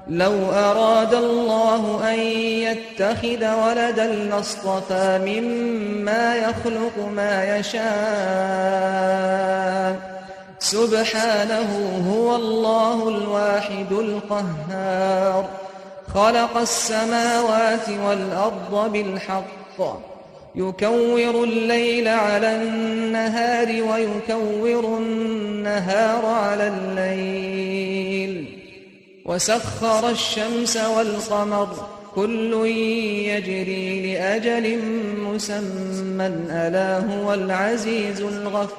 لو أراد الله أن يتخذ ولدا لاصطفى مما يخلق ما يشاء سبحانه هو الله الواحد القهار خلق السماوات والأرض بالحق يكور الليل على النهار ويكور النهار على الليل وسخر الشمس والقمر كل يجري لأجل مسمى ألا هو العزيز الغفار